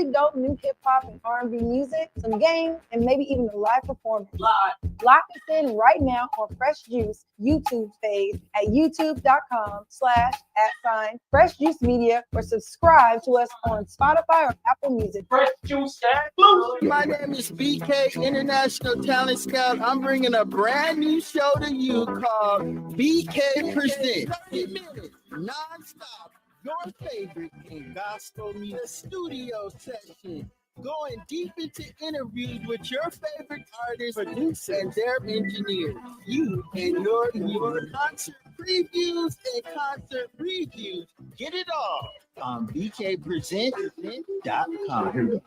really dope new hip hop and R&B music, some games, and maybe even a live performance. Lock us in right now on Fresh Juice YouTube page at youtube.com/@Fresh Juice Media, or subscribe to us on Spotify or Apple Music. Fresh Juice. My name is BK, International Talent Scout. I'm bringing a brand new show to you called BK Presents. 30 minutes, non-stop, your favorite in gospel music studio session. Going deep into interviews with your favorite artists, producers, and their engineers. You and your concert previews and concert reviews. Get it all on bkpresent.com.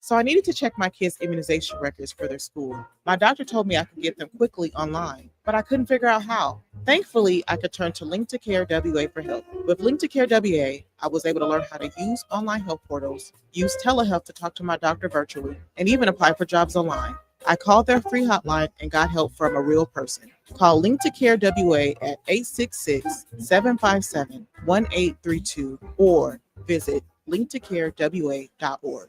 So I needed to check my kids' immunization records for their school. My doctor told me I could get them quickly online, but I couldn't figure out how. Thankfully, I could turn to Link to Care WA for help. With Link to Care WA, I was able to learn how to use online health portals, use telehealth to talk to my doctor virtually, and even apply for jobs online. I called their free hotline and got help from a real person. Call Link to Care WA at 866-757-1832 or visit linktocarewa.org.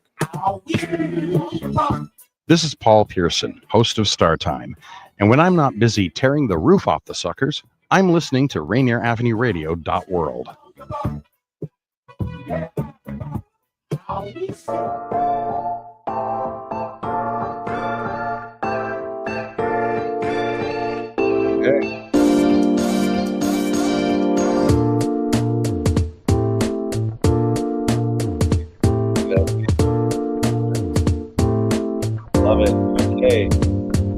This is Paul Pearson, host of Star Time. And when I'm not busy tearing the roof off the suckers, I'm listening to Rainier Avenue Radio.world. Okay. Love it. Okay.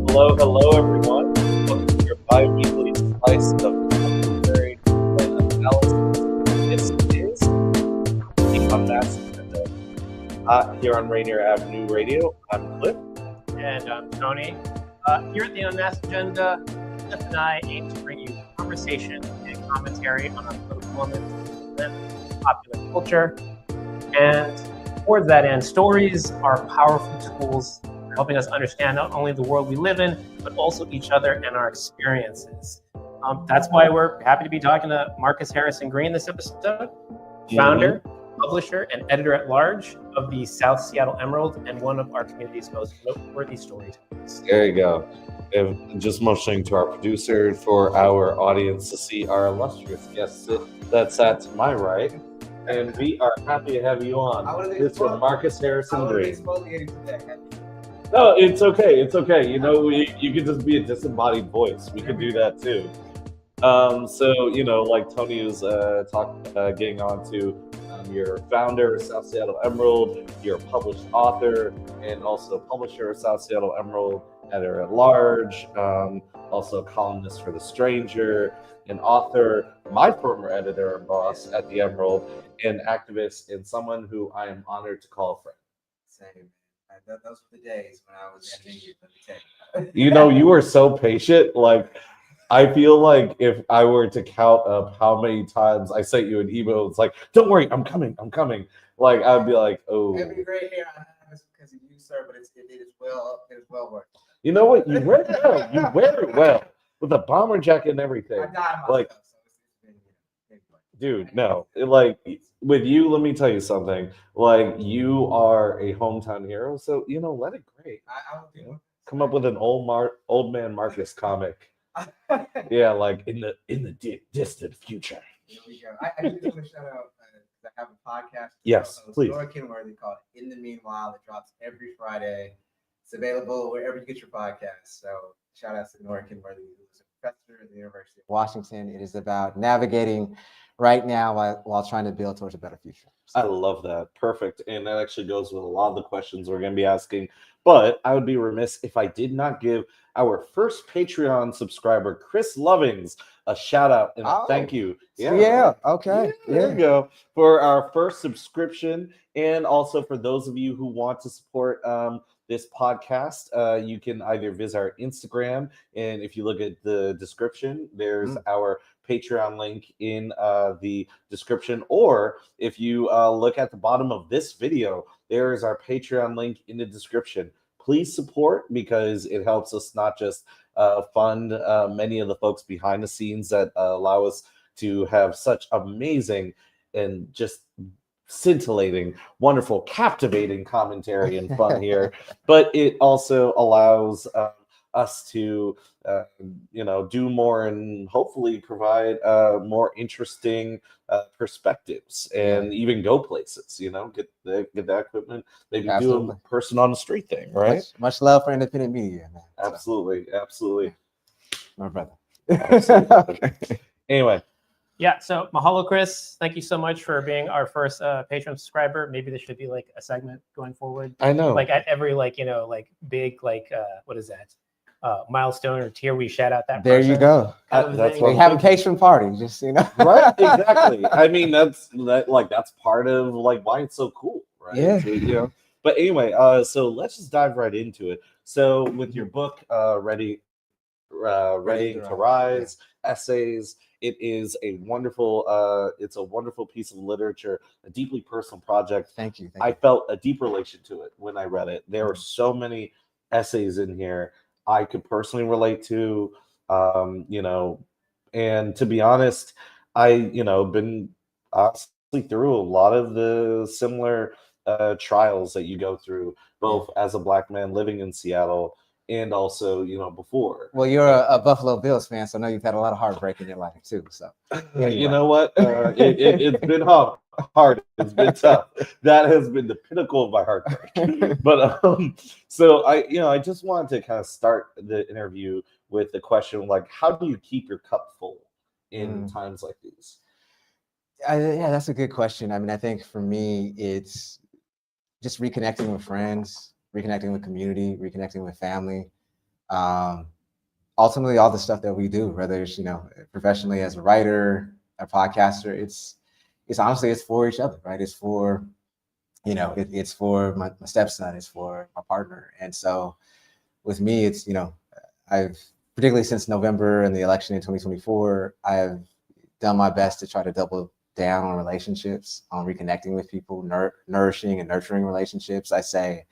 Hello, everyone. Welcome to your bi-weekly slice of commentary and analysis. This is the Unmasked Agenda. Here on Rainier Avenue Radio, I'm Cliff. And I'm Tony. Here at the Unmasked Agenda, Cliff and I aim to bring you conversation and commentary on our political moments and popular culture. And towards that end, stories are powerful tools helping us understand not only the world we live in, but also each other and our experiences. That's why we're happy to be talking to Marcus Harrison Green this episode, founder, publisher, and editor-at-large of the South Seattle Emerald, and one of our community's most noteworthy storytellers. There you go. And just motioning to our producer for our audience to see our illustrious guest that sat to my right. And we are happy to have you on. This is Marcus Harrison Green. No, it's okay. It's okay. You know, you can just be a disembodied voice. We can do that too. So, you know, like Tony was getting on to, you're founder of South Seattle Emerald, you're a published author, and also publisher of South Seattle Emerald, editor-at-large, also a columnist for The Stranger, an author, my former editor and boss at the Emerald, an activist, and someone who I am honored to call a friend. Same. Those were the days when I was editing you. You know, you were so patient. Like, I feel like if I were to count up how many times I sent you an email, it's like, don't worry, I'm coming. Like, I'd be like, oh. Every gray hair I have is because of you, sir, but it is well worth it. You know what? You wear it well. You wear it well. With a bomber jacket and everything. I died like, myself, so it's been, dude, no. Like, with you, let me tell you something. Like, you are a hometown hero, so, you know, let it great. I will do it. Come up with an old man Marcus comic. Yeah, like in the distant future. Here we go. I do want to shout out. I have a podcast. Yes, please. Nora Kenworthy called In the Meanwhile. It drops every Friday. It's available wherever you get your podcasts. So shout out to Nora Kenworthy, who's a professor at the University of Washington. It is about navigating right now while trying to build towards a better future. I love that. Perfect. And that actually goes with a lot of the questions we're going to be asking. But I would be remiss if I did not give our first Patreon subscriber, Chris Lovings, a shout out and a thank you. Yeah. Okay. There you go. For our first subscription. And also for those of you who want to support this podcast, you can either visit our Instagram, and if you look at the description, there's our Patreon link in the description, or if you look at the bottom of this video, there is our Patreon link in the description. Please support, because it helps us not just fund many of the folks behind the scenes that allow us to have such amazing and just scintillating, wonderful, captivating commentary and fun here, but it also allows us to do more and hopefully provide more interesting perspectives and even go places. Get that equipment, maybe Absolutely. do a person on the street thing, right? Much love for independent media, man. Absolutely. My brother. Absolutely. Anyway. Yeah, so mahalo, Chris. Thank you so much for being our first Patreon subscriber. Maybe this should be like a segment going forward. I know. Like at every big what is that? Milestone or tier, we shout out that There person. you go. That's we have a patron party, just right, exactly. I mean, that's part of why it's so cool, right? Yeah. But anyway, so let's just dive right into it. So with your book, Ready to Rise, essays, it is a wonderful piece of literature, a deeply personal project. Thank you. I felt a deep relation to it when I read it. There were so many essays in here I could personally relate to, and to be honest, I, been honestly through a lot of the similar trials that you go through, both as a Black man living in Seattle and also, before. Well, you're a Buffalo Bills fan, so I know you've had a lot of heartbreak in your life too. So, anyway. You know what? It's been hard. It's been tough. That has been the pinnacle of my heartbreak. But so I just wanted to kind of start the interview with the question, how do you keep your cup full in times like these? Yeah, that's a good question. I mean, I think for me, it's just reconnecting with friends, reconnecting with community, reconnecting with family. Ultimately, all the stuff that we do, whether it's professionally as a writer, a podcaster, it's honestly it's for each other, right? It's for it's for my stepson, it's for my partner, and so with me, it's I've particularly since November and the election in 2024, I've done my best to try to double down on relationships, on reconnecting with people, nourishing and nurturing relationships. I say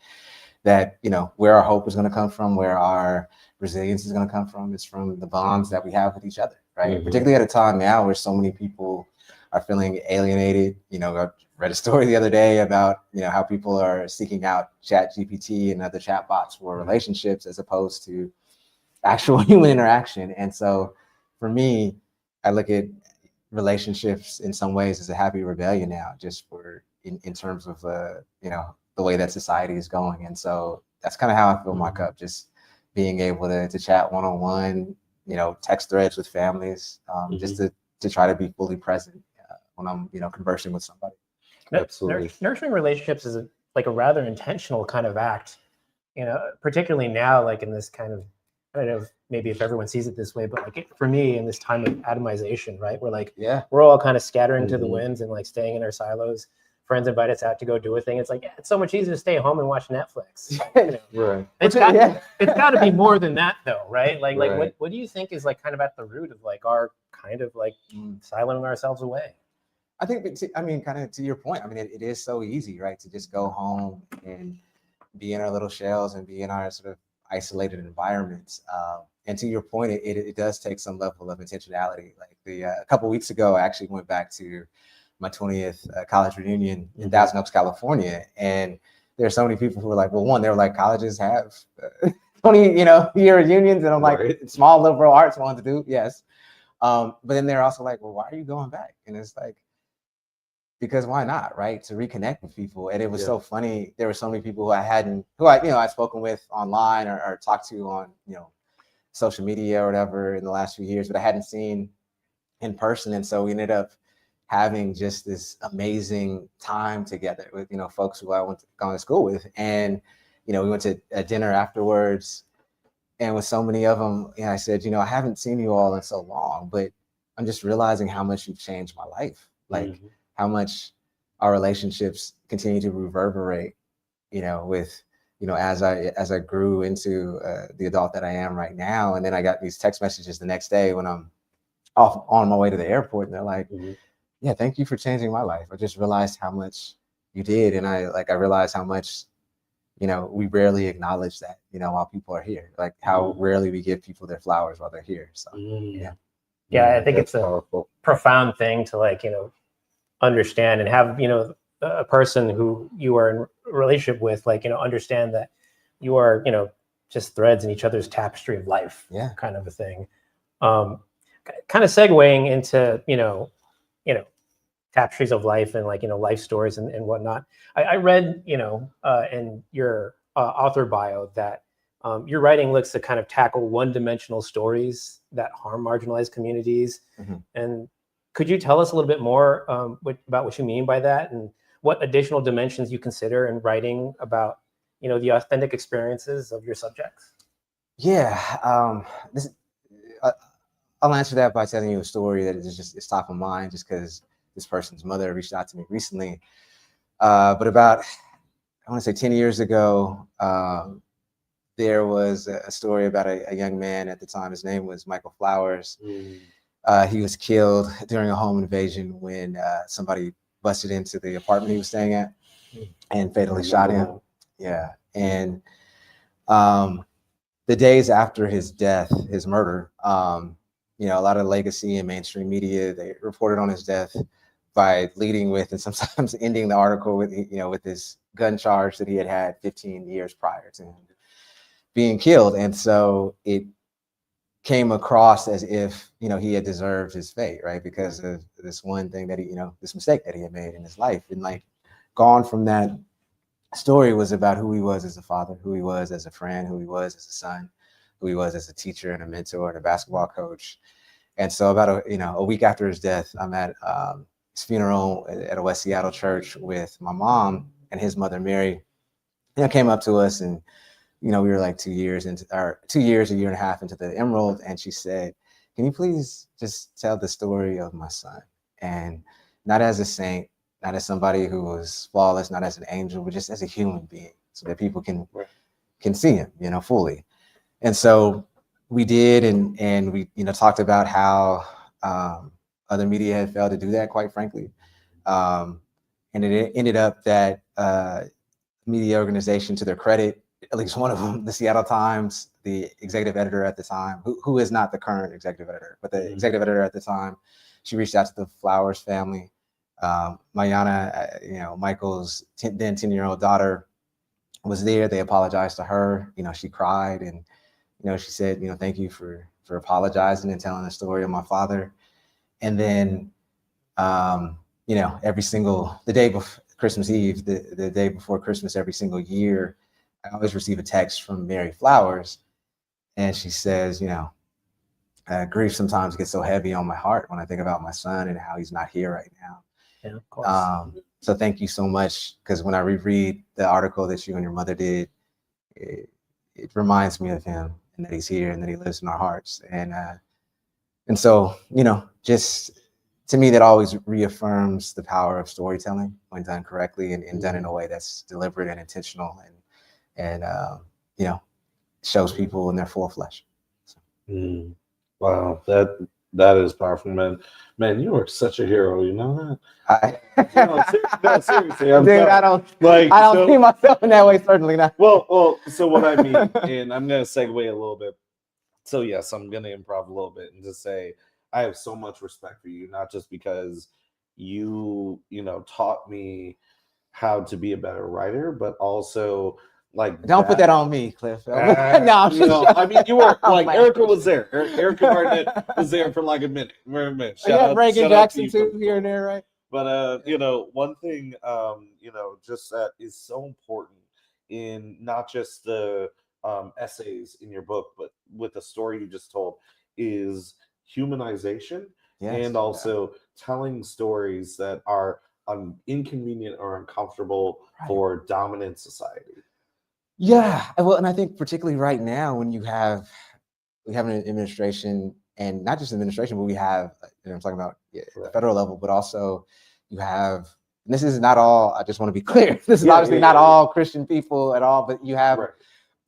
that where our hope is going to come from, where our resilience is going to come from, is from the bonds that we have with each other, right? Particularly at a time now where so many people are feeling alienated. I read a story the other day about how people are seeking out ChatGPT and other chatbots for relationships as opposed to actual human interaction. And so for me, I look at relationships in some ways as a happy rebellion now, just for in terms of the way that society is going. And so that's kind of how I fill my cup, just being able to chat one-on-one, text threads with families, just to try to be fully present when I'm, conversing with somebody. Absolutely. Nurturing relationships is a rather intentional kind of act, particularly now, in this kind of, I don't know maybe if everyone sees it this way, but for me in this time of atomization, right? We're all kind of scattering to the winds and staying in our silos. Friends invite us out to go do a thing. It's it's so much easier to stay home and watch Netflix. Right. It's got to be more than that though, right? What do you think is kind of at the root of our kind of siloing ourselves away? I think, kind of to your point, it is so easy, right? To just go home and be in our little shells and be in our sort of isolated environments. And to your point, it does take some level of intentionality. A couple of weeks ago, I actually went back to my 20th college reunion in Thousand Oaks, California. And there are so many people who were well, one, they were colleges have 20, year reunions. And I'm right. Small liberal arts wanted to do, yes. But then they're also well, why are you going back? And it's because why not, right? To reconnect with people. And it was so funny. There were so many people I'd spoken with online or talked to on, social media or whatever in the last few years, but I hadn't seen in person. And so we ended up having just this amazing time together with, folks who I went to school with. And, we went to a dinner afterwards, and with so many of them, I said, I haven't seen you all in so long, but I'm just realizing how much you've changed my life. How much our relationships continue to reverberate, with, as I grew into the adult that I am right now. And then I got these text messages the next day when I'm off on my way to the airport, and they're yeah, thank you for changing my life. I just realized how much you did. And I realized how much, we rarely acknowledge that, while people are here, how rarely we give people their flowers while they're here. So, yeah, I think it's a profound thing to understand and have, a person who you are in a relationship with, like, understand that you are, just threads in each other's tapestry of life, kind of a thing. Kind of segueing into, tapestries of life and, like, life stories and whatnot. I read, in your author bio that your writing looks to kind of tackle one-dimensional stories that harm marginalized communities. And could you tell us a little bit more about what you mean by that, and what additional dimensions you consider in writing about, the authentic experiences of your subjects? Yeah, I'll answer that by telling you a story that is top of mind, just because this person's mother reached out to me recently. But about, I want to say 10 years ago, there was a story about a young man at the time. His name was Michael Flowers. He was killed during a home invasion when somebody busted into the apartment he was staying at and fatally shot him. Yeah. And the days after his death, his murder, a lot of legacy and mainstream media, they reported on his death by leading with and sometimes ending the article with, with this gun charge that he had 15 years prior to him being killed. And so it came across as if, he had deserved his fate, right? Because of this one thing that he, this mistake that he had made in his life. And like, gone from that story was about who he was as a father, who he was as a friend, who he was as a son, who he was as a teacher and a mentor and a basketball coach. And so about a week after his death, I'm at his funeral at a West Seattle church with my mom, and his mother, Mary, came up to us, and we were like 2 years, a year and a half into the Emerald, and she said, "Can you please just tell the story of my son, and not as a saint, not as somebody who was flawless, not as an angel, but just as a human being, so that people can see him, fully." And so we did, and we talked about how other media had failed to do that, quite frankly, and it ended up that media organization, to their credit, at least one of them, the Seattle Times, the executive editor at the time, who is not the current executive editor, but the executive editor at the time, she reached out to the Flowers family. Mayana, Michael's then 10-year-old daughter, was there. They apologized to her. She cried, and she said, "Thank you for apologizing and telling the story of my father." And then, the day before Christmas Eve, the day before Christmas, every single year, I always receive a text from Mary Flowers, and she says, grief sometimes gets so heavy on my heart when I think about my son and how he's not here right now. Yeah, of course. So thank you so much, because when I reread the article that you and your mother did, it reminds me of him, and that he's here, and that he lives in our hearts. And so, just to me, that always reaffirms the power of storytelling when done correctly and done in a way that's deliberate and intentional, and shows people in their full flesh. So. Wow, that is powerful, man. Man, you are such a hero. You know that? No, seriously, Dude, I don't see myself in that way. Certainly not. Well. So what I mean, and I'm gonna segue a little bit. So yes, I'm gonna improv a little bit and just say I have so much respect for you, not just because you taught me how to be a better writer, but also like don't put that on me, Cliff. No, I mean, you were like Erica was there. Erica Barnett was there for like a minute. Shout out Reagan Jackson too, here and there, right? But one thing just that is so important in not just the essays in your book, but with the story you just told, is humanization, and also telling stories that are inconvenient or uncomfortable for dominant society. Yeah, well, and I think particularly right now, when we have an administration, and not just administration, but we have, I'm talking about the federal level, but also you have, and this is not all, I just want to be clear, this is obviously not all Christian people at all, but you have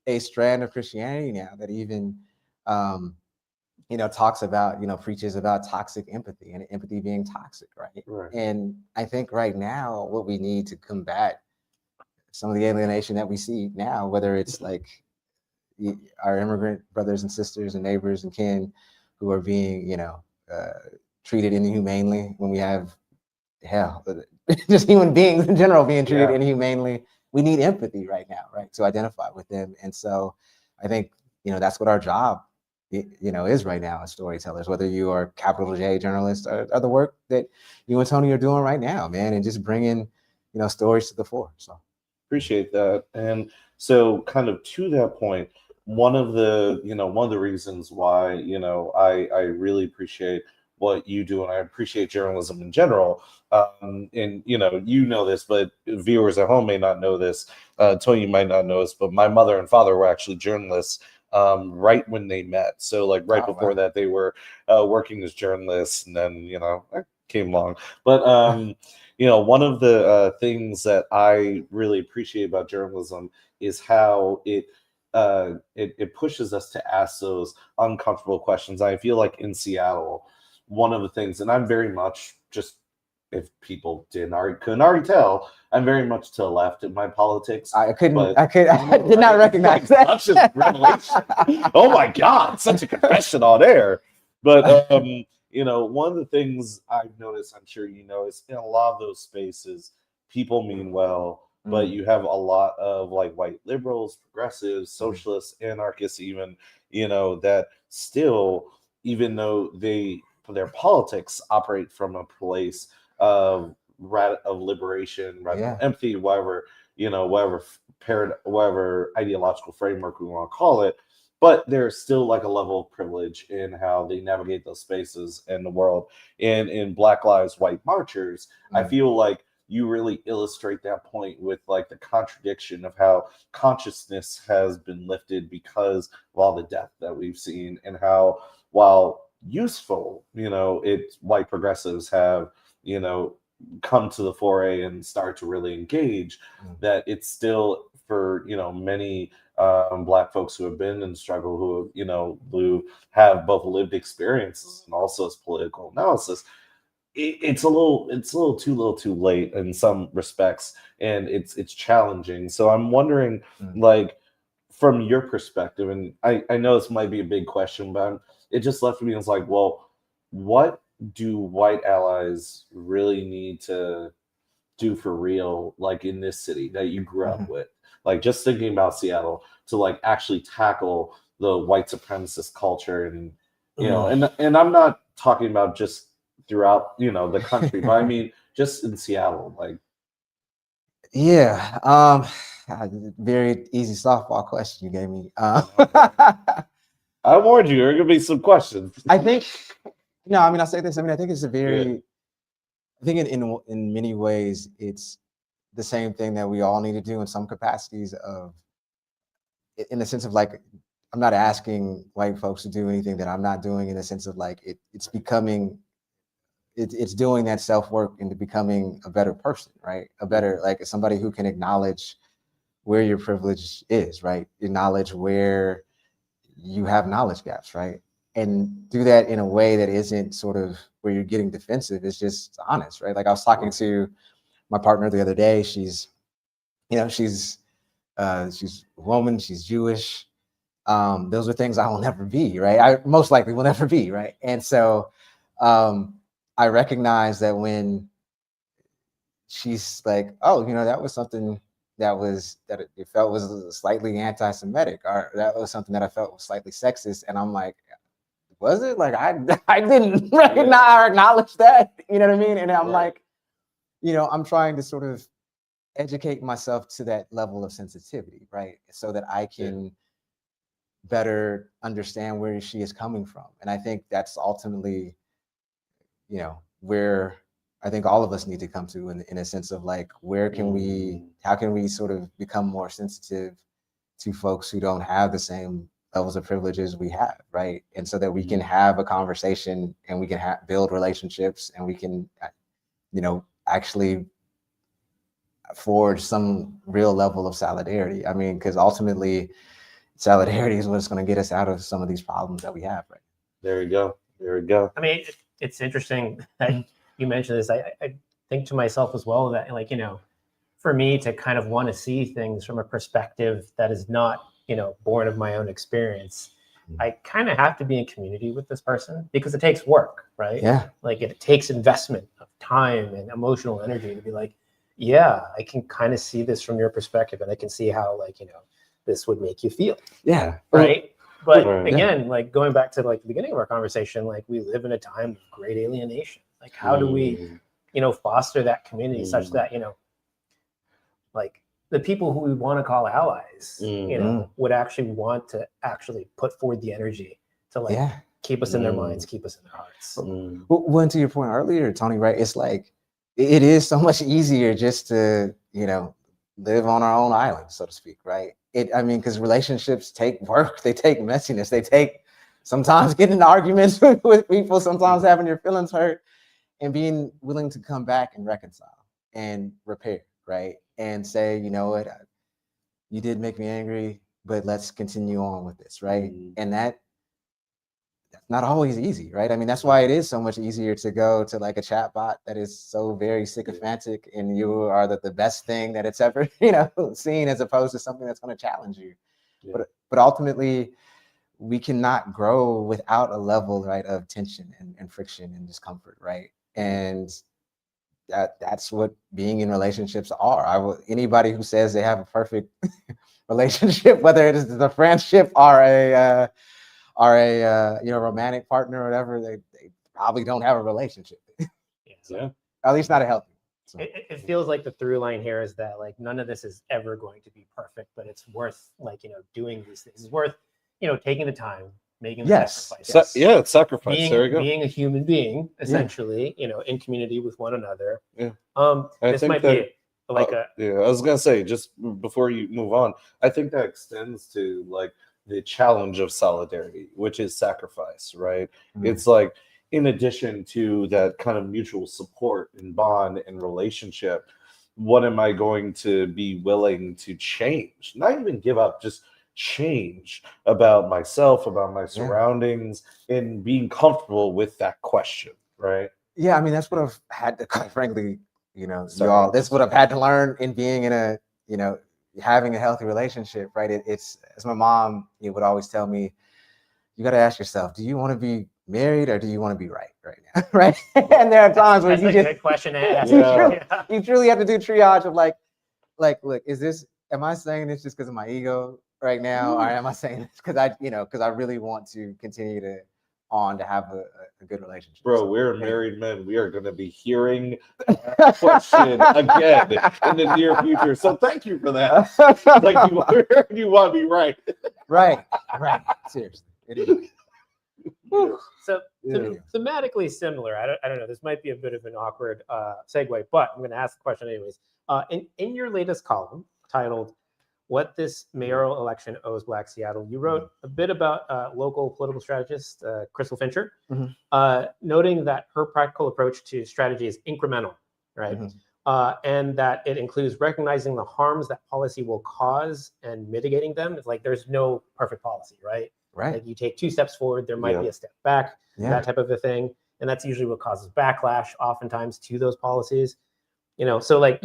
a strand of Christianity now that even, talks about, preaches about toxic empathy, and empathy being toxic, right? And I think right now, what we need to combat some of the alienation that we see now, whether it's like our immigrant brothers and sisters and neighbors and kin who are being, treated inhumanely, when we have just human beings in general being treated inhumanely. We need empathy right now, right, to identify with them. And so I think, that's what our job, is right now as storytellers, whether you are capital J journalists or the work that you and Tony are doing right now, man, and just bringing, stories to the fore. So appreciate that. And so kind of to that point, one of the reasons why, I really appreciate what you do, and I appreciate journalism in general. And this, but viewers at home may not know this. Tony, you might not know this, but my mother and father were actually journalists right when they met. So like before that, they were working as journalists, and then I came along. But one of the things that I really appreciate about journalism is how it pushes us to ask those uncomfortable questions. I feel like in Seattle, one of the things, and I'm very much, just if people couldn't already tell, I'm very much to the left in my politics. I did not recognize that. Such a revelation. Oh my God, such a confession on air. But one of the things I've noticed, I'm sure is in a lot of those spaces, people mean well, but you have a lot of like white liberals, progressives, socialists, anarchists, even, that still, even though their politics operate from a place of liberation, empathy, whatever ideological framework we want to call it, but there's still like a level of privilege in how they navigate those spaces in the world. And in Black Lives White Marchers, I feel like you really illustrate that point with like the contradiction of how consciousness has been lifted because of all the death that we've seen, and how, while useful, white progressives have, come to the foray and start to really engage, that it's still for, many Black folks who have been in struggle, who have both lived experiences and also as political analysis, it's a little too late in some respects, and it's challenging. So I'm wondering, like, from your perspective, and I know this might be a big question, but it just left me as like, well, what do white allies really need to do for real, like in this city that you grew up with? Like, just thinking about Seattle, to like actually tackle the white supremacist culture, and and I'm not talking about just throughout the country, but I mean just in Seattle, like. Very easy softball question you gave me. I warned you, there are gonna be some questions. I think I'll say this. I think it's a very, I think in many ways it's the same thing that we all need to do in some capacities, of, in the sense of like, I'm not asking white folks to do anything that I'm not doing, in the sense of like it's becoming, it's doing that self-work into becoming a better person, right? A better, like, somebody who can acknowledge where your privilege is, right? Acknowledge where you have knowledge gaps, right? And do that in a way that isn't sort of where you're getting defensive. It's just honest, right? Like, I was talking to my partner the other day. She's a woman, she's Jewish. Those are things I will never be, right? I most likely will never be, right? And so I recognize that when she's like, oh, that was something that it felt was slightly anti-Semitic, or that was something that I felt was slightly sexist. And I'm like, was it? Like, I didn't recognize or acknowledge that, you know what I mean? And I'm like, I'm trying to sort of educate myself to that level of sensitivity, right? So that I can better understand where she is coming from. And I think that's ultimately, where I think all of us need to come to, in a sense of like, how can we sort of become more sensitive to folks who don't have the same levels of privileges we have, right? And so that we can have a conversation, and we can build relationships, and we can, actually forge some real level of solidarity. I mean, because ultimately, solidarity is what's going to get us out of some of these problems that we have, right? There we go. I mean, it's interesting that you mentioned this. I think to myself as well that, like, for me to kind of want to see things from a perspective that is not, born of my own experience, I kind of have to be in community with this person because it takes work, right? Yeah. Like it takes investment of time and emotional energy to be like, yeah, I can kind of see this from your perspective, and I can see how, like, this would make you feel. Yeah. Right. But Right. again, like going back to like the beginning of our conversation, like we live in a time of great alienation. Like how do we, foster that community such that, like the people who we want to call allies, would actually want to actually put forward the energy to like keep us in their minds, keep us in their hearts. Well, and to your point earlier, Tony, right? It's like it is so much easier just to, live on our own island, so to speak, right? Because relationships take work, they take messiness, they take sometimes getting into arguments with people, sometimes having your feelings hurt, and being willing to come back and reconcile and repair, right? And say, you know what, you did make me angry, but let's continue on with this, right? And that's not always easy, right? That's why it is so much easier to go to like a chat bot that is so very sycophantic and you are the best thing that it's ever, seen, as opposed to something that's going to challenge you. Yeah. But ultimately, we cannot grow without a level, right, of tension and friction and discomfort, right? And that's what being in relationships are. Anybody who says they have a perfect relationship, whether it is a friendship or a romantic partner or whatever, they probably don't have a relationship. Yeah. At least not a healthy. So. It feels like the through line here is that like none of this is ever going to be perfect, but it's worth like, doing these things. It's worth, taking the time, making the sacrifice. It's sacrifice. There we go. Being a human being, essentially, in community with one another. Yeah. This might be like I was gonna say, just before you move on, I think that extends to like the challenge of solidarity, which is sacrifice, right? It's like, in addition to that kind of mutual support and bond and relationship, what am I going to be willing to change? Not even give up, just change about myself, about my surroundings, and being comfortable with that question, right? Yeah, that's what I've had to, quite frankly, that's what I've had to learn in being in a, having a healthy relationship, right? It's, as my mom would always tell me, you got to ask yourself, do you want to be married or do you want to be right now? Right? And there are times where you just good question to ask. You truly have to do triage of like, look, am I saying this just because of my ego right now? Or am I saying this because I really want to continue to have a good relationship? Bro, we're married men. We are going to be hearing that question again in the near future. So thank you for that. Like you want to be right. Right. Seriously. It is. So thematically similar. I don't know. This might be a bit of an awkward segue, but I'm going to ask the question anyways. In your latest column titled "What This Mayoral Election Owes Black Seattle," you wrote a bit about local political strategist Crystal Fincher, noting that her practical approach to strategy is incremental, right? And that it includes recognizing the harms that policy will cause and mitigating them. It's like there's no perfect policy, right? Right. Like you take 2 steps forward, there might be a step back, that type of a thing. And that's usually what causes backlash oftentimes to those policies. So like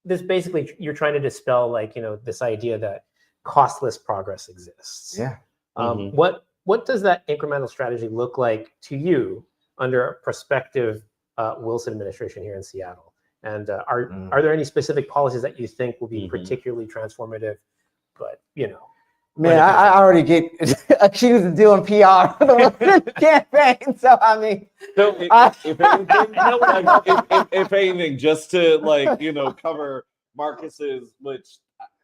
this basically, you're trying to dispel like, this idea that costless progress exists. Yeah. What does that incremental strategy look like to you under a prospective Wilson administration here in Seattle? And are there any specific policies that you think will be particularly transformative? But, Man, I already get accused of doing PR for the Wilson campaign. So if anything, just to cover Marcus's, which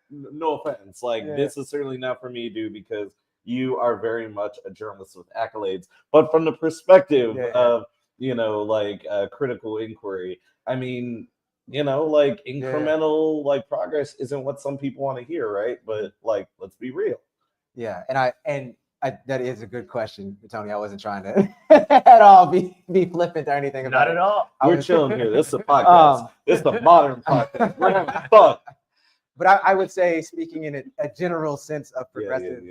no offense, this is certainly not for me to do because you are very much a journalist with accolades. But from the perspective of critical inquiry, incremental progress isn't what some people want to hear, right? But let's be real. Yeah, and I that is a good question, Tony. I wasn't trying to at all be flippant or anything about it. Not at all. We're chilling here. This is a podcast. This is the modern podcast. We're having fun. But I would say, speaking in a general sense of progressive,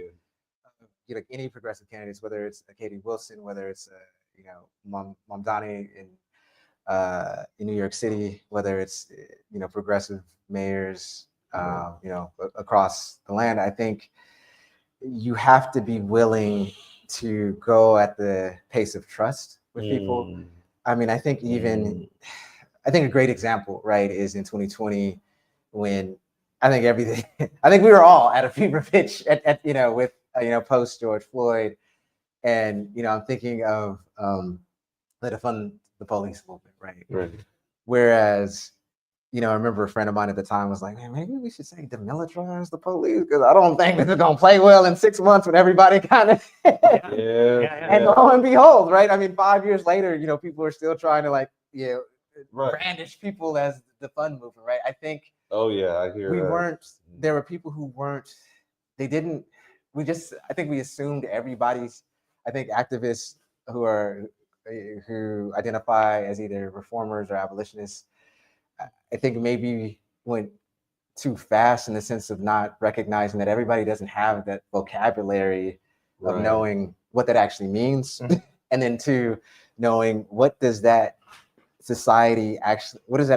any progressive candidates, whether it's Katie Wilson, whether it's Mamdani in New York City, whether it's progressive mayors, across the land, I think you have to be willing to go at the pace of trust with people. I mean, I think a great example, right, is in 2020 when I think everything, I think we were all at a fever pitch at with, post George Floyd. And, I'm thinking of the defund the police movement, right? Right. Whereas, I remember a friend of mine at the time was like, man, maybe we should say demilitarize the police, because I don't think this is going to play well in 6 months when everybody kind of, and lo and behold, right? I mean, 5 years later, people are still trying to brandish people as the fun movement, right? I think. Oh yeah, I hear. There were people who weren't. They didn't. I think we assumed everybody's. I think activists who identify as either reformers or abolitionists, I think maybe went too fast in the sense of not recognizing that everybody doesn't have that vocabulary of knowing what that actually means, and then two, knowing what does that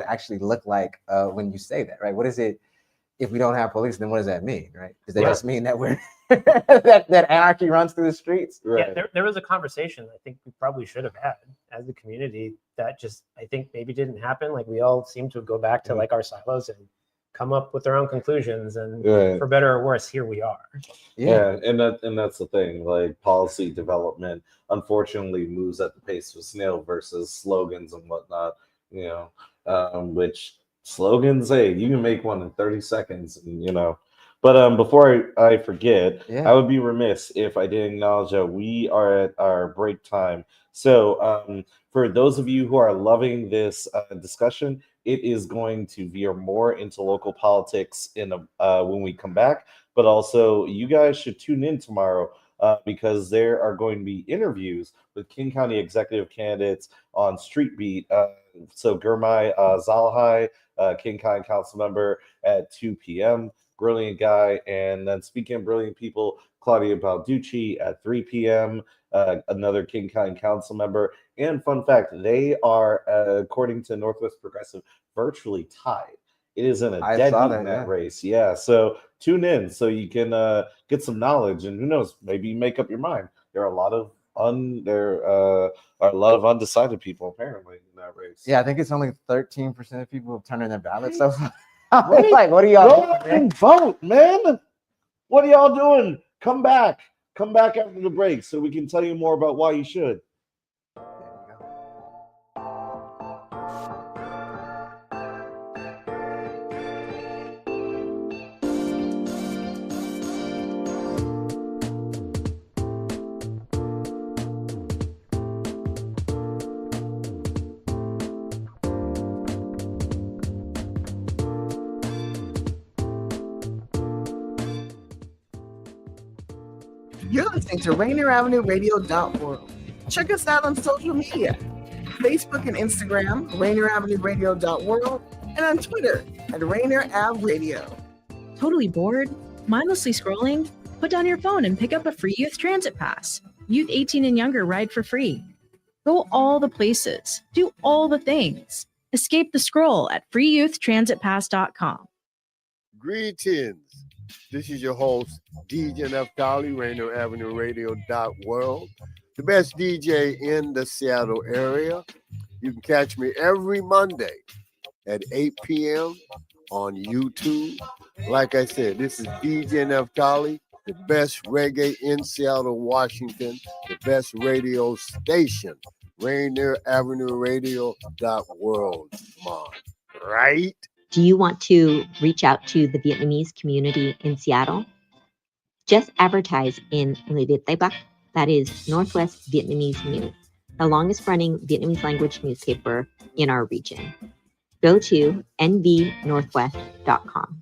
actually look like when you say that, right? What is it if we don't have police? Then what does that mean, right? Does that just mean that we're that anarchy runs through the streets? Right. Yeah, there was a conversation I think we probably should have had as a community that just I think maybe didn't happen. Like we all seem to go back to our silos and come up with their own conclusions, and for better or worse, here we are. Yeah, and that's the thing. Like policy development, unfortunately, moves at the pace of a snail versus slogans and whatnot. Which slogans, hey, you can make one in 30 seconds, and But before I forget, I would be remiss if I didn't acknowledge that we are at our break time. So for those of you who are loving this discussion, it is going to veer more into local politics when we come back. But also, you guys should tune in tomorrow because there are going to be interviews with King County executive candidates on Street Beat. So Gurmai Zalahai, King County council member, at 2 p.m. Brilliant guy. And then speaking of brilliant people, Claudia Balducci at 3 p.m., another King County council member. And fun fact, they are, according to Northwest Progressive, virtually tied. It is in a dead heat in that race. Yeah, so tune in so you can get some knowledge, and who knows, maybe make up your mind. There are a lot of undecided people apparently in that race. Yeah, I think it's only 13% of people have turned in their ballots so far. Like, what are y'all doing? Vote, man. What are y'all doing? Come back after the break so we can tell you more about why you should. You're listening to Rainier Avenue Radio.world. Check us out on social media, Facebook and Instagram, Rainier Avenue Radio.world, and on Twitter at Rainier Ave Radio. Totally bored? Mindlessly scrolling? Put down your phone and pick up a free youth transit pass. Youth 18 and younger ride for free. Go all the places. Do all the things. Escape the scroll at freeyouthtransitpass.com. Greetings. This is your host, DJ Neftali, Rainier Avenue Radio.world, the best DJ in the Seattle area. You can catch me every Monday at 8 p.m. on YouTube. Like I said, this is DJ Neftali, the best reggae in Seattle, Washington, the best radio station, Rainier Avenue Radio.world. Come on, right? Do you want to reach out to the Vietnamese community in Seattle? Just advertise in Người Việt Tây Bắc, that is Northwest Vietnamese News, the longest running Vietnamese language newspaper in our region. Go to nvnorthwest.com.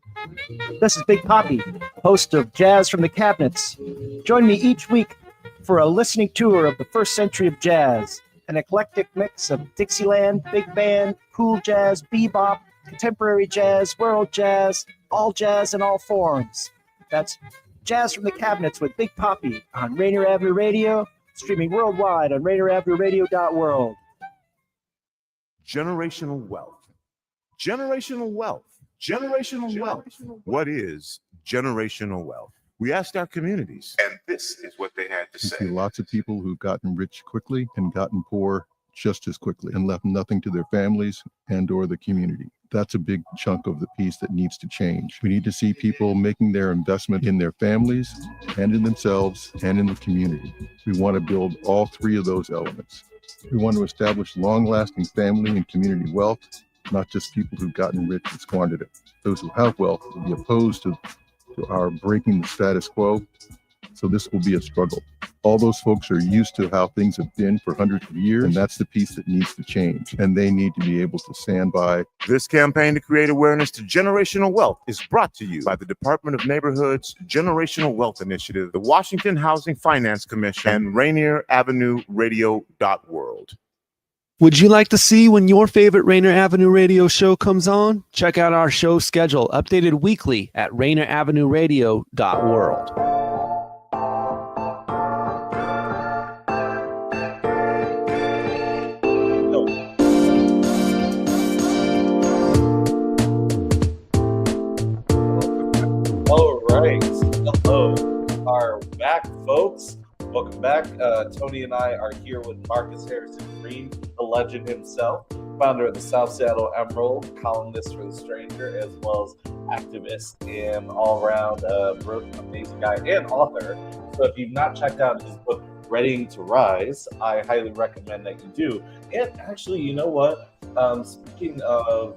This is Big Poppy, host of Jazz from the Cabinets. Join me each week for a listening tour of the first century of jazz, an eclectic mix of Dixieland, big band, cool jazz, bebop, contemporary jazz, world jazz, all jazz in all forms. That's Jazz from the Cabinets with Big Poppy on Rainier Avenue Radio, streaming worldwide on RainierAvenueRadio.world. Generational wealth. Generational wealth. Generational wealth. What is generational wealth? We asked our communities, and this is what they had to We say. see lots of people who've gotten rich quickly and gotten poor just as quickly and left nothing to their families and or the community. That's a big chunk of the piece that needs to change. We need to see people making their investment in their families and in themselves and in the community. We want to build all three of those elements. We want to establish long-lasting family and community wealth, not just people who've gotten rich and squandered it. Those who have wealth will be opposed to our breaking the status quo. So this will be a struggle. All those folks are used to how things have been for hundreds of years, and that's the piece that needs to change. And they need to be able to stand by. This campaign to create awareness to generational wealth is brought to you by the Department of Neighborhood's Generational Wealth Initiative, the Washington Housing Finance Commission, and Rainier Avenue Radio.world. Would you like to see when your favorite Rainier Avenue Radio show comes on? Check out our show schedule, updated weekly at RainierAvenueRadio.world. All right. Hello. Are back, folks. Welcome back. Tony and I are here with Marcus Harrison Green, the legend himself, founder of the South Seattle Emerald, columnist for The Stranger, as well as activist and all-around amazing guy and author. So if you've not checked out his book, Ready to Rise, I highly recommend that you do. And actually, you know what? Speaking of,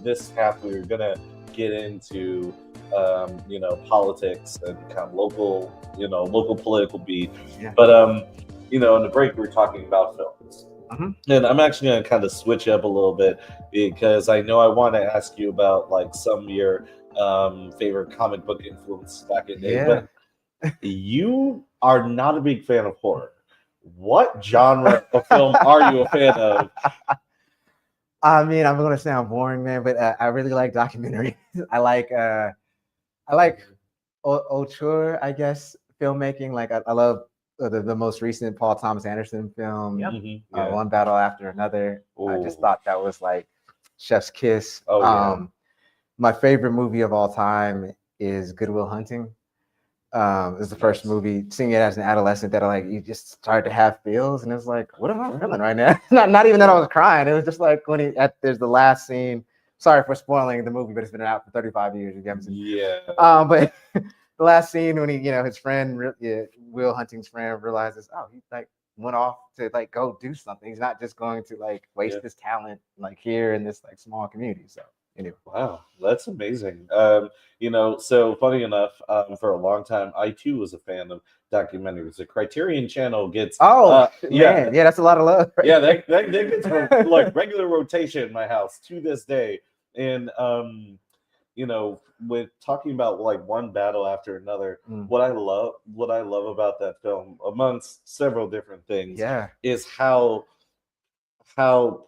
this half, we were going to get into politics and kind of local political beat. Yeah. But in the break we were talking about films. Mm-hmm. And I'm actually going to kind of switch up a little bit because I know I want to ask you about like some of your favorite comic book influence back in the day. Yeah. But you are not a big fan of horror. What genre of film are you a fan of? I mean, I'm going to sound boring, man, but I really like documentaries. I like auteur, I guess, filmmaking. Like I love the most recent Paul Thomas Anderson film, Yep. One Battle After Another. I just Ooh. thought that was like chef's kiss. Oh, yeah. My favorite movie of all time is Good Will Hunting. It's the first movie, seeing it as an adolescent, that you just started to have feels, and it's like, what am I feeling right now? not even that I was crying. It was just like when there's the last scene. Sorry for spoiling the movie, but it's been out for 35 years. You haven't seen it. Yeah. But the last scene when his friend, Will Hunting's friend, realizes, he went off to go do something. He's not just going to waste his talent here in this small community. So anyway. Wow, that's amazing. So funny enough, for a long time, I too was a fan of documentaries. The Criterion Channel gets man, that's a lot of love. Right? Yeah, that gets regular rotation in my house to this day. And with talking about One Battle After Another, what I love about that film, amongst several different things, is how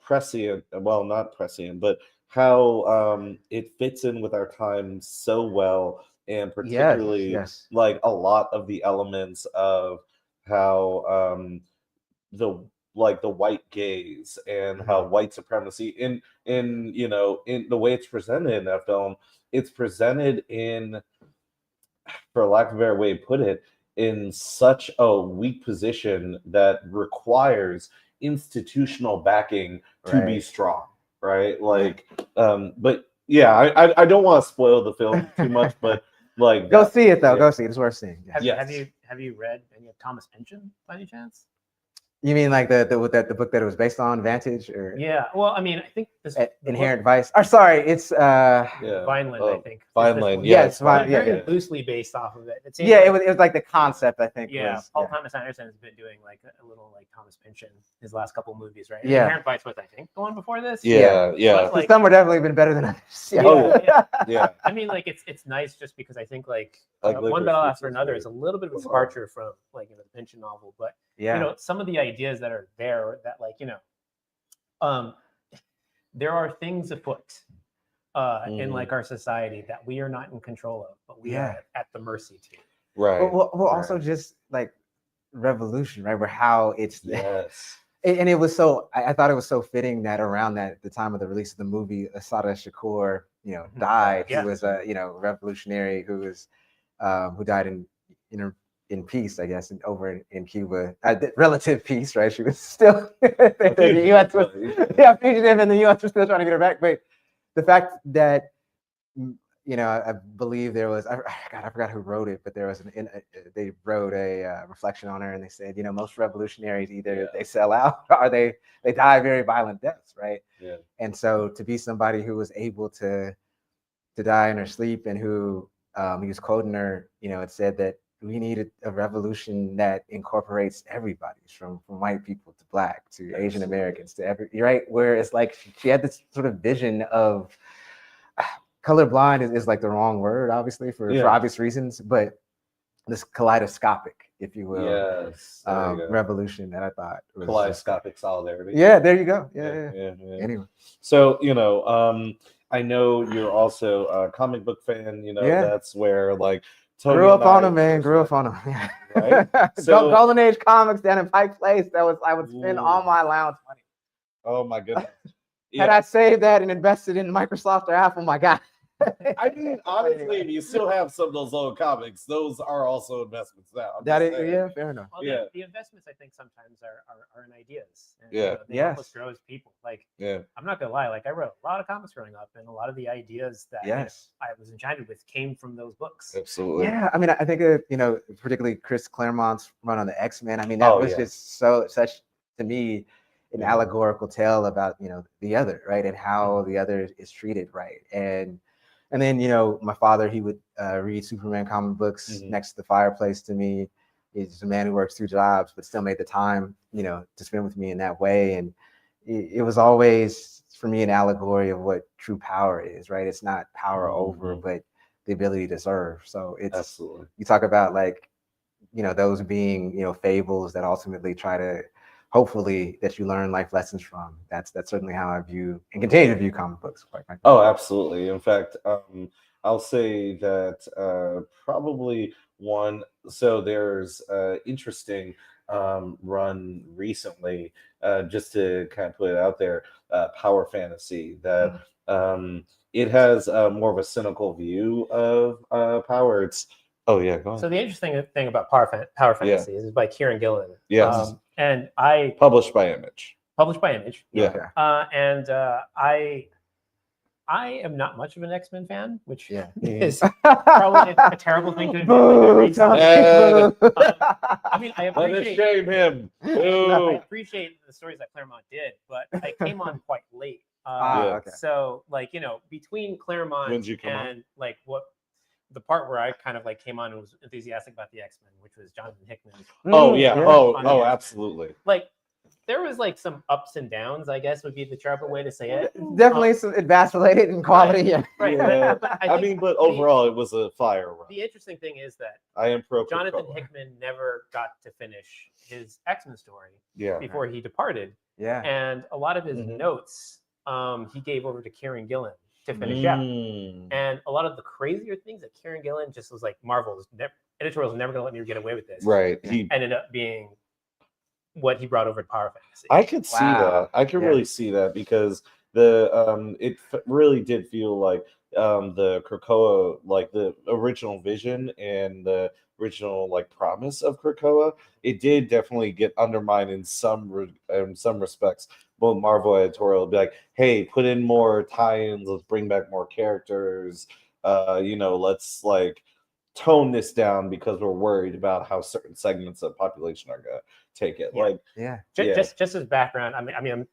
prescient, well, not prescient, but how it fits in with our time so well, and particularly a lot of the elements of how the white gaze and how white supremacy in the way it's presented in that film, it's presented in, for lack of a better way to put it, in such a weak position that requires institutional backing to be strong. Right, but yeah, I don't want to spoil the film too much, but go see it though. Go see it; it's worth seeing. Yeah. Have you read any of Thomas Pynchon by any chance? You mean the book that it was based on, Vantage, or? Yeah. Well, I mean, I think this Inherent Vice. Or sorry, it's Vineland. I think Vineland. Yeah, it's very loosely based off of it. It was like the concept. I think. Paul Thomas Anderson has been doing a little Thomas Pynchon his last couple movies, right? Yeah. Inherent Vice was, I think, the one before this. Yeah. Some were definitely been better than others. Yeah. I mean, it's nice just because I think One Battle After Another is a little bit of a departure from the Pynchon novel, but some of the ideas that are there that there are things afoot in our society that we are not in control of, but we are at the mercy to. Right. Well, also just revolution, right? Where how it's and it was so. I thought it was so fitting that around the time of the release of the movie, Assata Shakur, died. Who was a revolutionary who was who died in peace, I guess, over in Cuba. Relative peace, right? She was still the U.S. was fugitive, and the U.S. was still trying to get her back. But the fact that I believe there was, I forgot who wrote it, but there was they wrote a reflection on her, and they said, most revolutionaries either they sell out or they die very violent deaths, right? Yeah. And so to be somebody who was able to die in her sleep, and who he was quoting her, it said that we needed a revolution that incorporates everybody, from white people to Black to Asian Americans to right? Where it's like she had this sort of vision of colorblind is like the wrong word, obviously, for obvious reasons, but this kaleidoscopic, if you will, revolution that I thought was kaleidoscopic solidarity. Yeah, there you go. Yeah. Anyway, so I know you're also a comic book fan. That's where like Tony grew up on them, man. Grew up on them. Yeah. Right? So, Golden Age comics down in Pike Place. I would spend all my allowance money. Oh my goodness. Had I saved that and invested in Microsoft or Apple, my God. I mean, honestly, you still have some of those old comics. Those are also investments now. Fair enough. Well, the investments I think sometimes are in ideas. And, they help us grow as people. Like, I'm not gonna lie. Like, I wrote a lot of comics growing up, and a lot of the ideas that I was enchanted with came from those books. Absolutely. Yeah, I mean, I think particularly Chris Claremont's run on the X-Men. I mean, that was just such to me an allegorical tale about the other, right, and how the other is treated, right, and then, my father, he would read Superman comic books next to the fireplace to me. He's a man who works 2 jobs, but still made the time, to spend with me in that way. And it was always, for me, an allegory of what true power is, right? It's not power over, but the ability to serve. So it's, absolutely. You talk about like, those being, fables that ultimately try to, hopefully, that you learn life lessons from. That's certainly how I view and continue to view comic books, quite frankly. Oh, absolutely. In fact, I'll say that probably one. So there's interesting run recently, just to kind of put it out there, power fantasy that it has more of a cynical view of power. It's go on. So the interesting thing about power fantasy is by Kieran Gillen. Yes. And I published by Image. Yeah. And I am not much of an X-Men fan, which is probably a terrible thing to admit. I mean, I appreciate shame him. I appreciate the stories that Claremont did, but I came on quite late. So, like, between Claremont and like what the part where I kind of like came on and was enthusiastic about the X-Men, which was Jonathan Hickman. Absolutely. Like, there was like some ups and downs, I guess would be the sharper way to say it. Definitely it vacillated in quality. Right. But overall, it was a fire run. The interesting thing is that I am pro Jonathan Hickman never got to finish his X-Men story before he departed. Yeah. And a lot of his notes he gave over to Kieran Gillen to finish out. And a lot of the crazier things that Kieran Gillen just was like, Marvel's editorial's never going to let me get away with this. Right. He ended up being what he brought over to Power Fantasy. I could see that. I could really see that because it really did feel like the Krakoa, like the original vision and the original like promise of Krakoa, it did definitely get undermined in some respects. Well, Marvel editorial would be like, hey, put in more tie-ins, let's bring back more characters, let's like tone this down because we're worried about how certain segments of the population are gonna take it. Just as background, I mean, I'm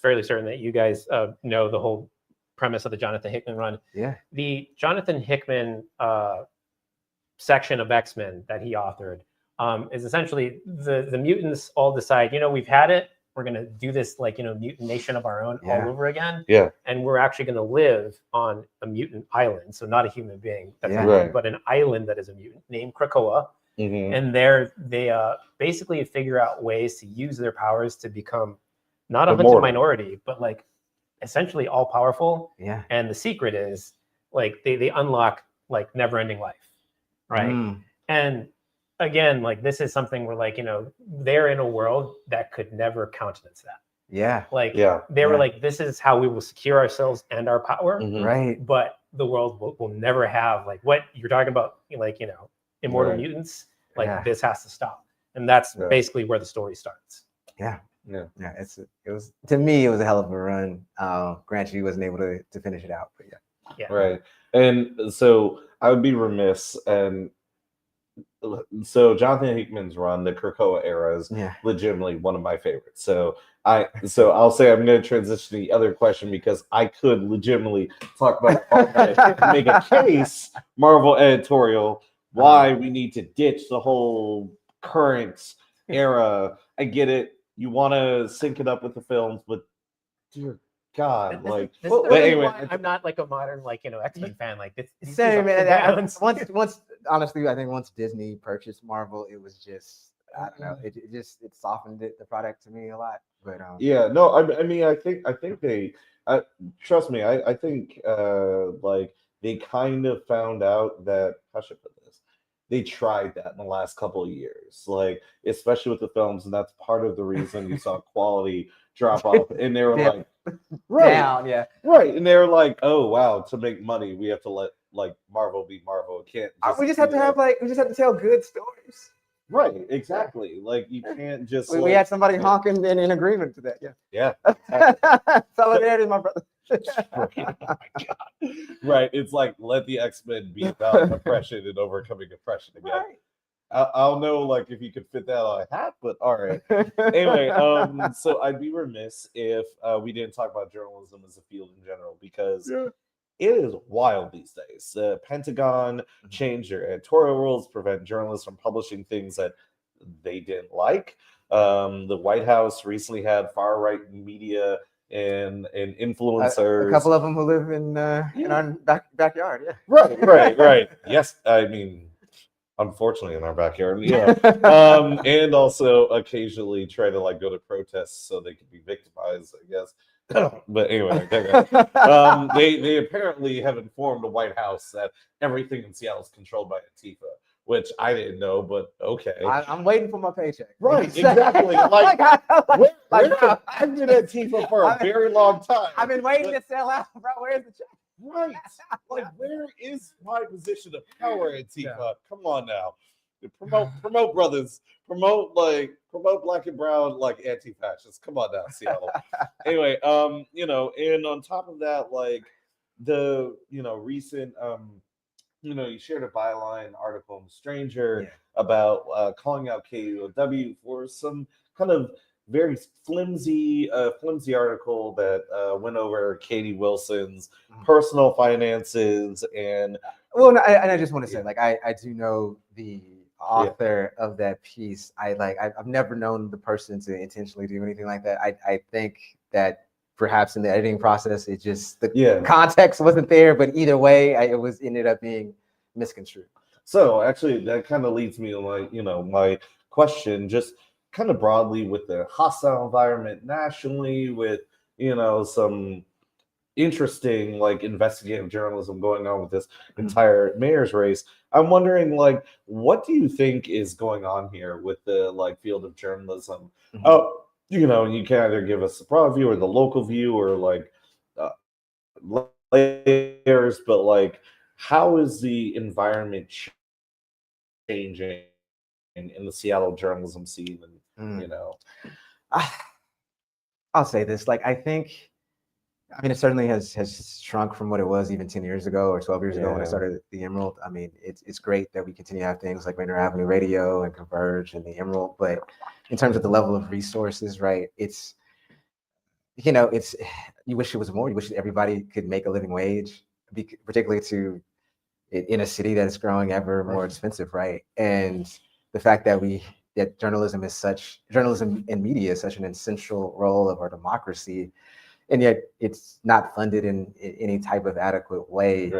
fairly certain that you guys know the whole premise of the Jonathan Hickman run. Yeah. The Jonathan Hickman section of X-Men that he authored is essentially the mutants all decide, we've had it. We're going to do this mutant nation of our own all over again. Yeah. And we're actually going to live on a mutant island. So not a human being, but an island that is a mutant named Krakoa. And they basically figure out ways to use their powers to become not a hunted minority, but like essentially all powerful. Yeah. And the secret is like they unlock like never ending life. Right. And again, like this is something where like, they're in a world that could never countenance that. Yeah. Like they were like, this is how we will secure ourselves and our power. Right. But the world will never have like what you're talking about, like, you know, immortal Right. mutants. Like Yeah. this has to stop, and that's Yeah. basically where the story starts. Yeah. It was, to me, it was a hell of a run. Granted, he wasn't able to finish it out, but yeah. Right. And so I would be remiss, and so Jonathan Hickman's run, the Krakoa era, is legitimately one of my favorites. So I'll say I'm going to transition to the other question, because I could legitimately talk about all day, make a case, Marvel editorial, why we need to ditch the whole current era. I get it. You want to sync it up with the films, but dear God, This is but really anyway, why I'm not like a modern, like, you know, X-Men fan. Like this, Same, man. Once, honestly, I think once Disney purchased Marvel, it was just, I don't know, it softened the product to me a lot. But yeah, no, I mean, I think they, trust me, I think like they kind of found out that, how should I put this? They tried that in the last couple of years, like especially with the films, and that's part of the reason you saw quality drop off. And they were like, down, yeah, right, and they were like, oh wow, to make money, we have to let like Marvel be Marvel. It can't. We just have to have we just have to tell good stories. Right, exactly. Like you can't just. We had somebody honking in agreement to that. Yeah. Solidarity, my brother. Right. It's like, let the X-Men be about oppression and overcoming oppression again. Right. I'll know like if you could fit that on a hat, but all right. Anyway, so I'd be remiss if we didn't talk about journalism as a field in general, because it is wild these days. The Pentagon changed their editorial rules, prevent journalists from publishing things that they didn't like. The White House recently had far-right media and influencers. A couple of them who live in our backyard. Yeah. Right. Yes, I mean, unfortunately, in our backyard. Yeah. And also occasionally try to like go to protests so they can be victimized, I guess. But anyway, they apparently have informed the White House that everything in Seattle is controlled by Antifa, which I didn't know, but okay. I'm waiting for my paycheck. Right, exactly. Like I've been at Antifa for a very long time. I've been waiting to sell out, bro. Where's the check? Right. Like, where is my position of power, Antifa? Yeah. Come on now. Promote brothers. Promote black and brown like anti-fascists. Come on now, Seattle. Anyway, and on top of that, like the recent you shared a byline article in Stranger about calling out KUOW for some kind of very flimsy article that went over Katie Wilson's personal finances and. Well, I just want to say, like, I do know the author of that piece. I've never known the person to intentionally do anything like that. I think that perhaps in the editing process, it just the context wasn't there. But either way, it ended up being misconstrued. So actually, that kind of leads me to my question, just kind of broadly with the hostile environment nationally, with some interesting like investigative journalism going on with this entire mayor's race. I'm wondering, like, what do you think is going on here with the like field of journalism? You can either give us the broad view or the local view or like layers, but like, how is the environment changing in the Seattle journalism scene? And I'll say this, like, I think, I mean, it certainly has shrunk from what it was even 10 years ago or 12 years ago when I started the Emerald. I mean, it's great that we continue to have things like Rainier Avenue Radio and Converge and the Emerald, but in terms of the level of resources, right, it's you wish it was more. You wish everybody could make a living wage, particularly in a city that's growing ever more expensive, right? And the fact that journalism and media is such an essential role of our democracy, and yet it's not funded in any type of adequate way,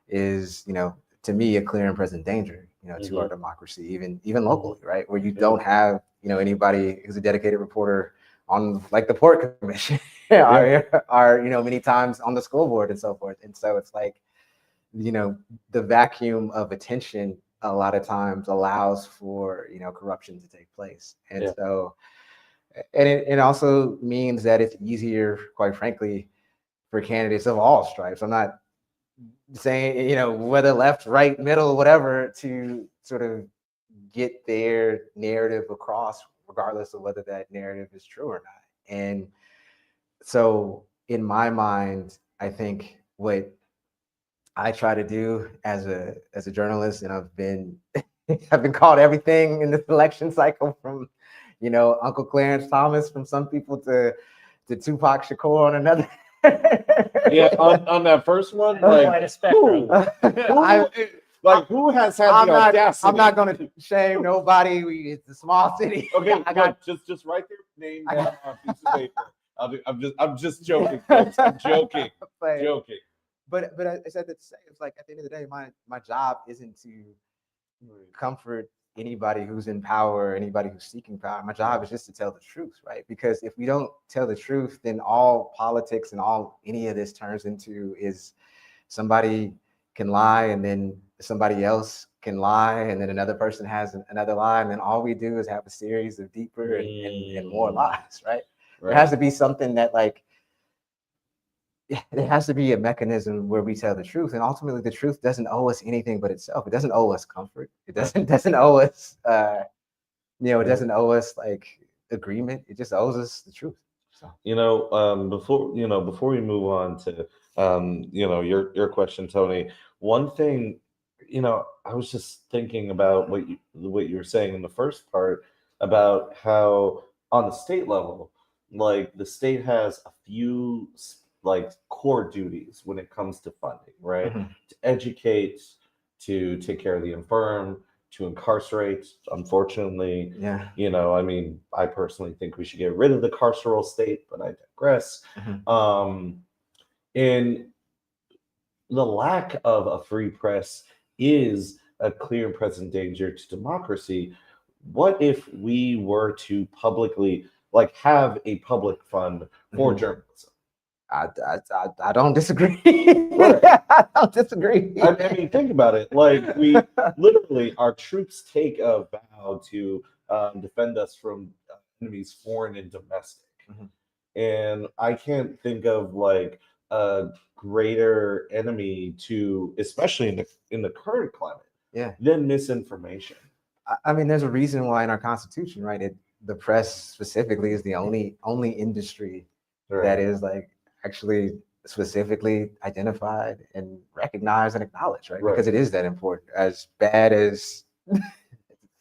is, to me, a clear and present danger, to our democracy, even locally, right? Where you don't have, anybody who's a dedicated reporter on like the Port Commission are many times on the school board and so forth. And so it's like, the vacuum of attention a lot of times allows for, corruption to take place. And so, and it also means that it's easier, quite frankly, for candidates of all stripes. I'm not saying, you know, whether left, right, middle, whatever, to sort of get their narrative across, regardless of whether that narrative is true or not. And so in my mind, I think what I try to do as a journalist, and I've been I've been called everything in this election cycle, from, you know, Uncle Clarence Thomas from some people to Tupac Shakur on another. Yeah, on that first one, like quite a spectrum. Who has had the audacity? I'm not going to shame nobody. It's a small city. Okay, just write their name down on a piece of paper. I'm just joking, folks. I'm joking. Joking. But I said that to say, it's like, at the end of the day, my job isn't to comfort anybody who's in power, anybody who's seeking power. My job is just to tell the truth, right? Because if we don't tell the truth, then all politics and any of this turns into is somebody can lie, and then somebody else can lie, and then another person has another lie, and then all we do is have a series of deeper and more lies, right? There has to be something that, like, there has to be a mechanism where we tell the truth, and ultimately the truth doesn't owe us anything but itself. It doesn't owe us comfort. It doesn't owe us, it doesn't owe us like agreement. It just owes us the truth. So. Before we move on to your question, Tony, one thing, I was just thinking about what you were saying in the first part about how on the state level, like the state has a few like core duties when it comes to funding, right? Mm-hmm. To educate, to take care of the infirm, to incarcerate. Unfortunately, I personally think we should get rid of the carceral state, but I digress. Mm-hmm. And the lack of a free press is a clear and present danger to democracy. What if we were to publicly have a public fund for journalism? I don't disagree. I don't disagree. I mean, think about it. Like, we literally, our troops take a vow to defend us from enemies, foreign and domestic. Mm-hmm. And I can't think of like a greater enemy to, especially in the current climate, than misinformation. I mean, there's a reason why in our Constitution, right? The press specifically is the only industry that is like actually specifically identified and recognized and acknowledged, right? Because it is that important. As bad as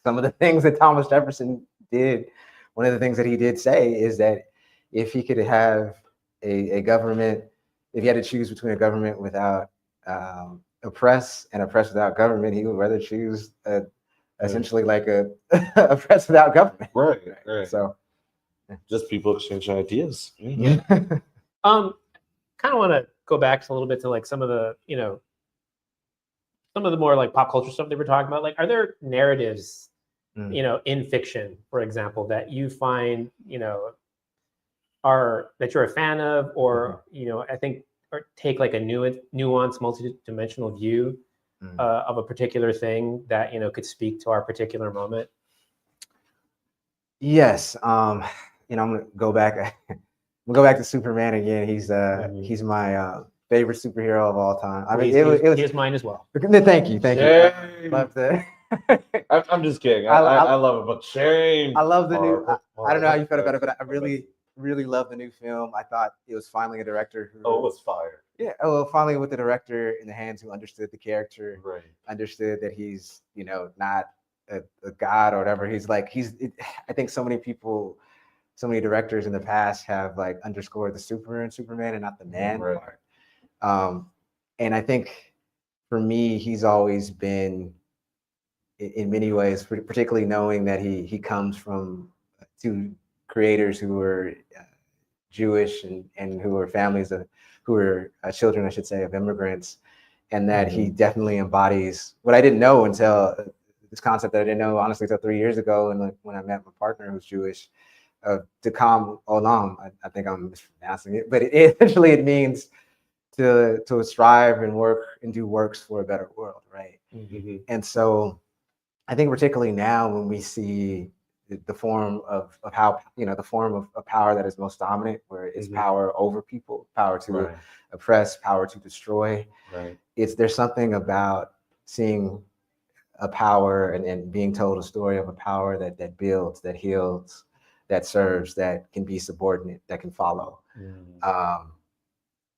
some of the things that Thomas Jefferson did, one of the things that he did say is that if he could have a government, if he had to choose between a government without a press and a press without government, he would rather choose essentially like a press without government. Right. So just people exchanging ideas. Yeah. Kind of want to go back a little bit to like some of the more like pop culture stuff they were talking about. Like, are there narratives, in fiction, for example, that you find, are that you're a fan of, or I think, or take like a nuanced, multi-dimensional view of a particular thing that could speak to our particular moment? Yes. I'm gonna go back. We'll go back to Superman again. He's my favorite superhero of all time. I mean, it was mine as well. Thank you. Love that. I'm just kidding. I love it, but shame. I love the new. I don't know how you felt about it, but I really love the new film. I thought it was finally a director who. Oh, it was fire. Yeah. Oh, well, finally with the director in the hands who understood the character, understood that he's not a god or whatever. I think so many directors in the past have like underscored the super in Superman and not the man part. And I think for me, he's always been, in many ways, particularly knowing that he comes from two creators who were Jewish and who were families who were children, I should say, of immigrants, and that he definitely embodies what I didn't know until this concept that I didn't know honestly until 3 years ago, and like when I met my partner who's Jewish. Tikam Olam, I think I'm mispronouncing it, but essentially it means to strive and work and do works for a better world, right? Mm-hmm. And so I think particularly now when we see the form of how, the form of power that is most dominant, where it's power over people, power to oppress, power to destroy. Right. There's something about seeing a power and being told a story of a power that builds, that heals, that serves, that can be subordinate, that can follow.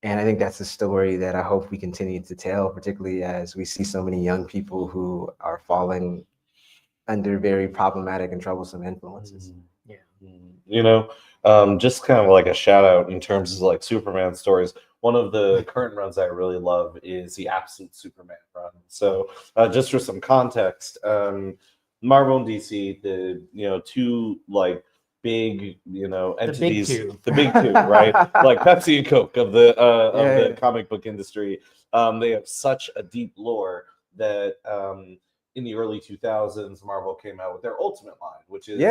And I think that's a story that I hope we continue to tell, particularly as we see so many young people who are falling under very problematic and troublesome influences. Just kind of like a shout out in terms of like Superman stories. One of the current runs I really love is the Absolute Superman run. So just for some context, Marvel and DC, the two like big entities, the big two, right? Like Pepsi and Coke of the comic book industry. They have such a deep lore that in the early 2000s, Marvel came out with their Ultimate line, which is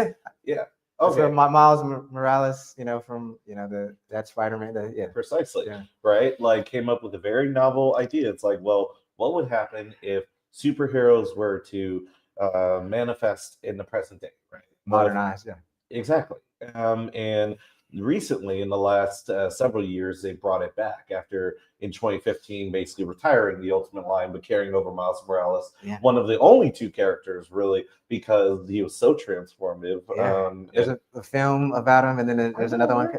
Okay. So Miles Morales, from that Spider-Man, precisely, right? Like came up with a very novel idea. It's like, well, what would happen if superheroes were to manifest in the present day, right? Modernized, exactly. And recently, in the last several years, they brought it back after in 2015, basically retiring the Ultimate line, but carrying over Miles Morales, one of the only two characters, really, because he was so transformative. There's a film about him, and then there's another one.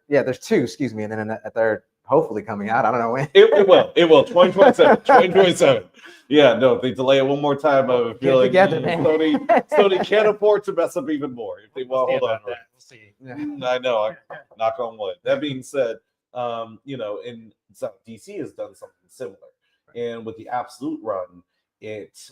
There's two, excuse me, and then a third hopefully coming out. I don't know when. It will. 2027. 2027. Yeah, no, if they delay it one more time, I feel like Sony can't afford to mess up even more. If they hold on. We'll see. I know. Knock on wood. That being said, and so DC has done something similar, and with the Absolute run, it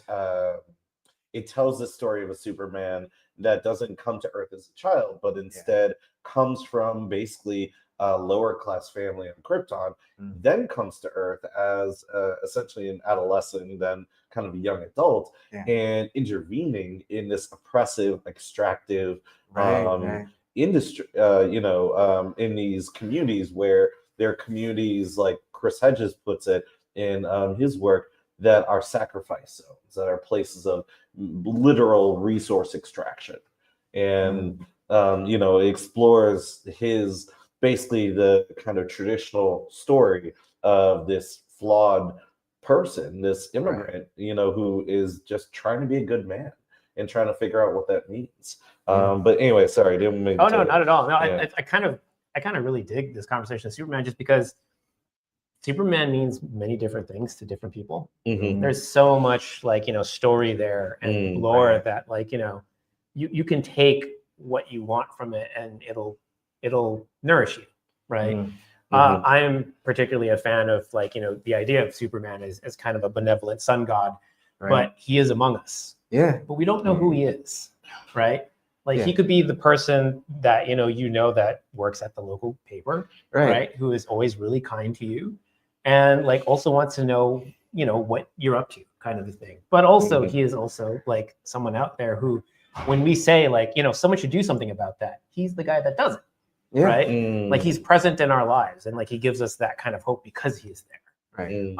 tells the story of a Superman that doesn't come to Earth as a child, but instead comes from basically a lower class family on Krypton, then comes to Earth as essentially an adolescent, then kind of a young adult, and intervening in this oppressive, extractive industry, in these communities where they're communities, like Chris Hedges puts it in his work, that are sacrifice zones, that are places of literal resource extraction. And, it explores basically the kind of traditional story of this flawed person, this immigrant, who is just trying to be a good man and trying to figure out what that means. But anyway, sorry, didn't mean no, not at all. No, I kind of really dig this conversation of Superman, just because Superman means many different things to different people. There's so much story there and lore that you can take what you want from it and it'll nourish you, right? I'm particularly a fan of the idea of Superman as kind of a benevolent sun god, but he is among us. But we don't know who he is, right? He could be the person that that works at the local paper, right? Who is always really kind to you, and also wants to know what you're up to, kind of a thing. But also he is also someone out there who, when we say someone should do something about that, he's the guy that does it, right? He's present in our lives, and he gives us that kind of hope because he is there, right?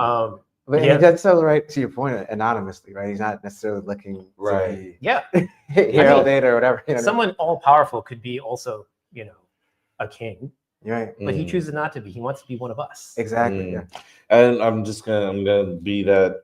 But that's so right to your point, anonymously, right? He's not necessarily looking to be heralded or whatever. Someone all powerful could be also, a king, right? But he chooses not to be. He wants to be one of us. Exactly. And I'm gonna be that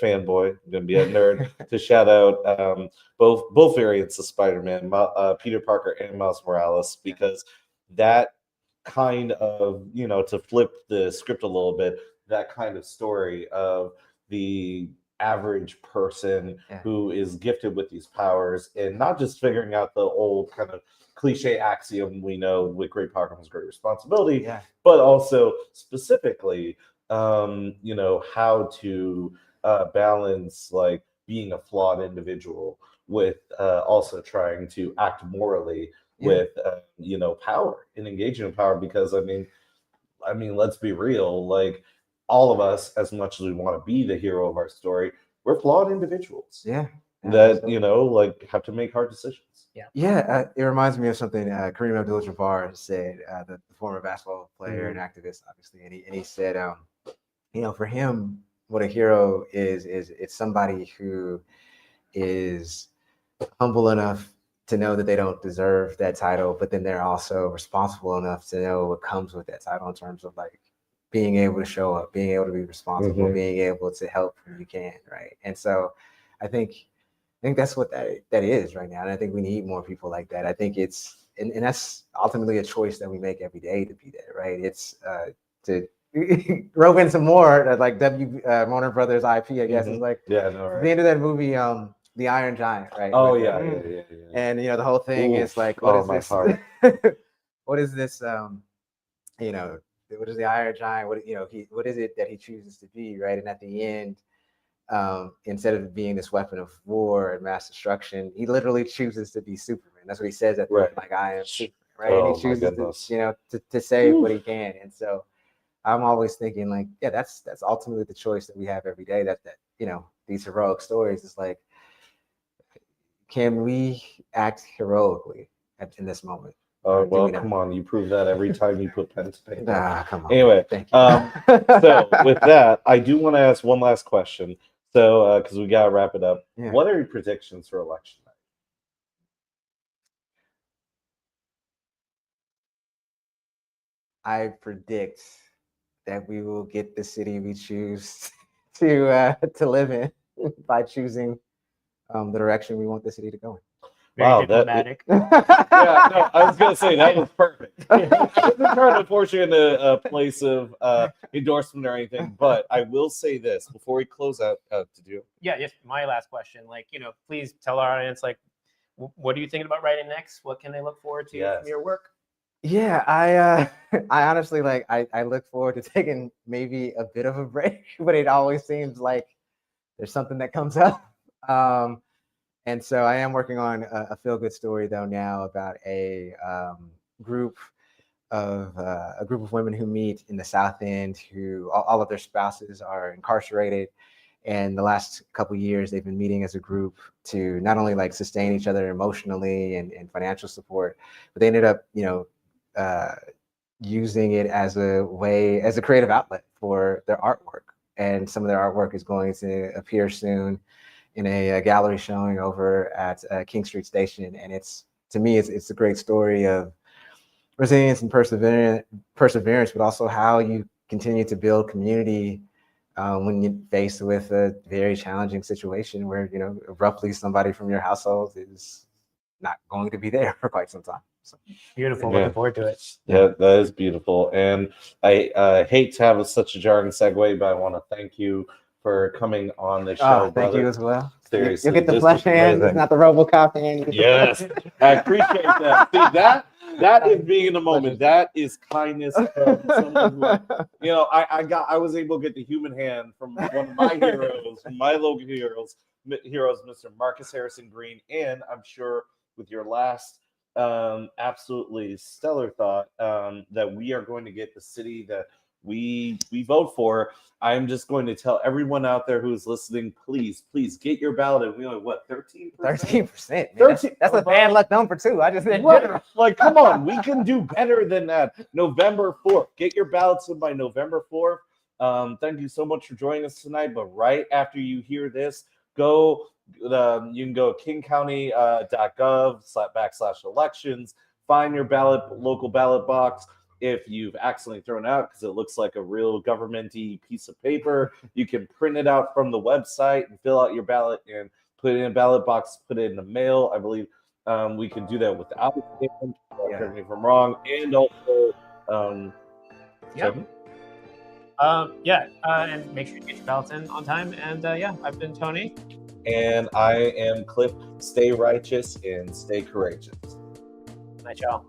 fanboy. I'm gonna be that nerd to shout out both variants of Spider-Man, Peter Parker and Miles Morales, because that kind of to flip the script a little bit, that kind of story of the average person who is gifted with these powers, and not just figuring out the old kind of cliche axiom we know, with great power comes great responsibility, but also specifically how to balance being a flawed individual with also trying to act morally with power and engaging in power, because I mean let's be real, all of us, as much as we want to be the hero of our story, we're flawed individuals. That have to make hard decisions. It reminds me of something Kareem Abdul-Jabbar said, the former basketball player and activist, obviously, and he said, for him, what a hero is it's somebody who is humble enough to know that they don't deserve that title, but then they're also responsible enough to know what comes with that title in terms of like being able to show up, being able to be responsible, being able to help when you can, right? And so I think that's what that is right now. And I think we need more people like that. I think it's, and that's ultimately a choice that we make every day to be there, right? It's to rope in some more, like Warner Brothers IP, I guess, is like the end of that movie, The Iron Giant, right? Oh, like, yeah. And, you know, the whole thing is like, what is this? What is this, you know, what is the Iron Giant? What is it that he chooses to be, right? And at the end, instead of being this weapon of war and mass destruction, he literally chooses to be Superman. That's what he says at the end, like, I am Superman, right? Oh, and he chooses to save what he can. And so I'm always thinking like, yeah, that's ultimately the choice that we have every day, that you know, these heroic stories is like, can we act heroically in this moment? Oh, well, come on. You prove that every time you put pen to paper. Come on. Anyway, Thank you. so with that, I do want to ask one last question. So, because we got to wrap it up. Yeah. What are your predictions for election night? I predict that we will get the city we choose to live in by choosing the direction we want the city to go in. Very diplomatic. Yeah, no, I was gonna say that was perfect. I wasn't trying to force you into a place of endorsement or anything, but I will say this before we close out. Did you? Yeah, just my last question. Like, you know, please tell our audience, like, what are you thinking about writing next? What can they look forward to from your work? Yeah, I honestly I look forward to taking maybe a bit of a break, but it always seems like there's something that comes up. And so I am working on a feel-good story though now about a group of women who meet in the South End, who all of their spouses are incarcerated. And the last couple of years, they've been meeting as a group to not only like sustain each other emotionally and financial support, but they ended up, using it as a creative outlet for their artwork. And some of their artwork is going to appear soon in a gallery showing over at King Street Station. And to me, it's a great story of resilience and perseverance, but also how you continue to build community when you're faced with a very challenging situation where, abruptly somebody from your household is not going to be there for quite some time. So. Beautiful. Looking forward to it. Yeah, that is beautiful. And I hate to have such a jarring segue, but I want to thank you for coming on the show. Thank you as well. Seriously, you'll get the flesh hand, not the RoboCop hand. Yes, I appreciate that. See, that is being in the moment. That is kindness from someone who, I was able to get the human hand from one of my heroes, from my local heroes, Mr. Marcus Harrison Green, and I'm sure with your last absolutely stellar thought that we are going to get the city that we vote for. I'm just going to tell everyone out there who's listening, please get your ballot. And we only 13%? 13%. That's a bad luck number too. I just said general. Like, come on, we can do better than that. November 4th. Get your ballots in by November 4th. Thank you so much for joining us tonight. But right after you hear this, you can go kingcounty.gov/elections, find your local ballot box. If you've accidentally thrown out because it looks like a real government-y piece of paper, you can print it out from the website and fill out your ballot and put it in a ballot box, put it in the mail. I believe we can do that without a stamp. Correct me if I'm wrong. And also, Kevin? And make sure you get your ballots in on time. And I've been Tony. And I am Cliff. Stay righteous and stay courageous. Night, y'all.